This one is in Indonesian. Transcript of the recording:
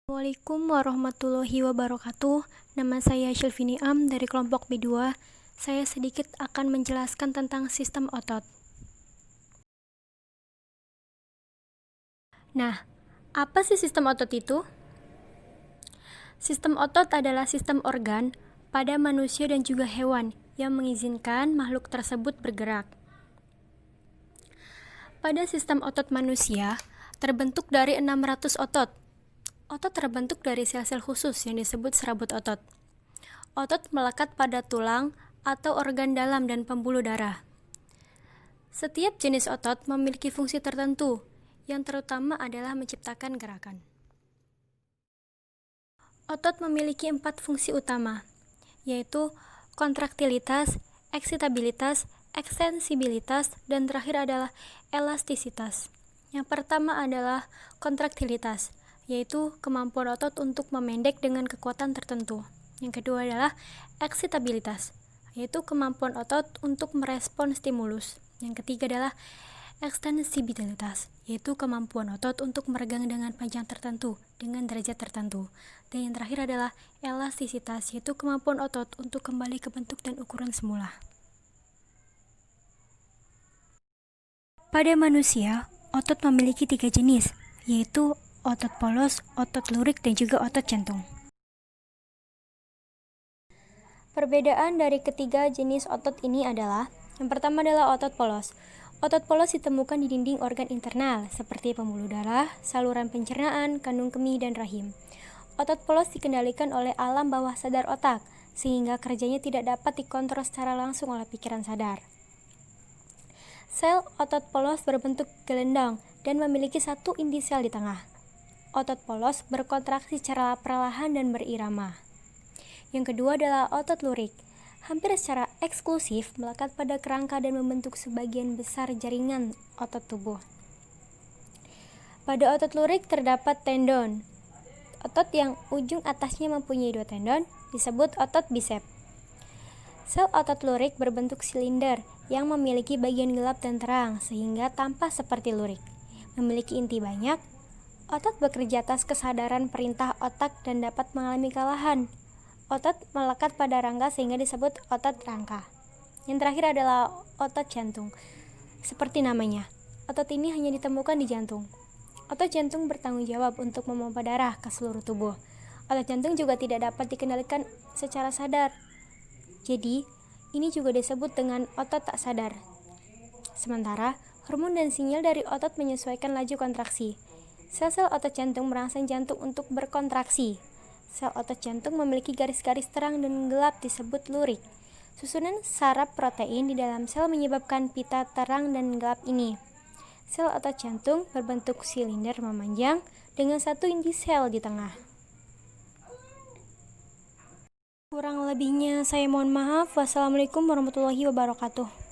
Assalamualaikum warahmatullahi wabarakatuh. Nama saya Sylvini Am dari kelompok B2. Saya sedikit akan menjelaskan tentang sistem otot. Nah, apa sih sistem otot itu? Sistem otot adalah sistem organ pada manusia dan juga hewan yang mengizinkan makhluk tersebut bergerak. Pada sistem otot manusia, terbentuk dari 600 otot. Otot terbentuk dari sel-sel khusus yang disebut serabut otot. Otot melekat pada tulang atau organ dalam dan pembuluh darah. Setiap jenis otot memiliki fungsi tertentu, yang terutama adalah menciptakan gerakan. Otot memiliki 4 fungsi utama, yaitu kontraktilitas, eksitabilitas, ekstensibilitas, dan terakhir adalah elastisitas. Yang pertama adalah kontraktilitas, yaitu kemampuan otot untuk memendek dengan kekuatan tertentu. Yang kedua adalah eksitabilitas, yaitu kemampuan otot untuk merespon stimulus. Yang ketiga adalah ekstensibilitas, yaitu kemampuan otot untuk meregang dengan panjang tertentu dengan derajat tertentu. Dan yang terakhir adalah elastisitas, yaitu kemampuan otot untuk kembali ke bentuk dan ukuran semula. Pada manusia, otot memiliki 3 jenis, yaitu otot polos, otot lurik, dan juga otot jantung. Perbedaan dari ketiga jenis otot ini adalah, yang pertama adalah otot polos. Otot polos ditemukan di dinding organ internal, seperti pembuluh darah, saluran pencernaan, kandung kemih, dan rahim. Otot polos dikendalikan oleh alam bawah sadar otak, sehingga kerjanya tidak dapat dikontrol secara langsung oleh pikiran sadar. Sel otot polos berbentuk gelendang dan memiliki satu inti sel di tengah. Otot polos berkontraksi secara perlahan dan berirama. Yang kedua adalah otot lurik. Hampir secara eksklusif melekat pada kerangka dan membentuk sebagian besar jaringan otot tubuh. Pada otot lurik terdapat tendon. Otot yang ujung atasnya mempunyai 2 tendon disebut otot bisep. Sel otot lurik berbentuk silinder yang memiliki bagian gelap dan terang sehingga tampak seperti lurik. Memiliki inti banyak, otot bekerja atas kesadaran perintah otak dan dapat mengalami kelelahan. Otot melekat pada rangka sehingga disebut otot rangka. Yang terakhir adalah otot jantung. Seperti namanya, otot ini hanya ditemukan di jantung. Otot jantung bertanggung jawab untuk memompa darah ke seluruh tubuh. Otot jantung juga tidak dapat dikendalikan secara sadar. Jadi, ini juga disebut dengan otot tak sadar. Sementara, hormon dan sinyal dari otot menyesuaikan laju kontraksi. Sel-sel otot jantung merangsang jantung untuk berkontraksi. Sel otot jantung memiliki garis-garis terang dan gelap disebut lurik. Susunan saraf protein di dalam sel menyebabkan pita terang dan gelap ini. Sel otot jantung berbentuk silinder memanjang dengan satu inti sel di tengah. Kurang lebihnya saya mohon maaf. Wassalamualaikum warahmatullahi wabarakatuh.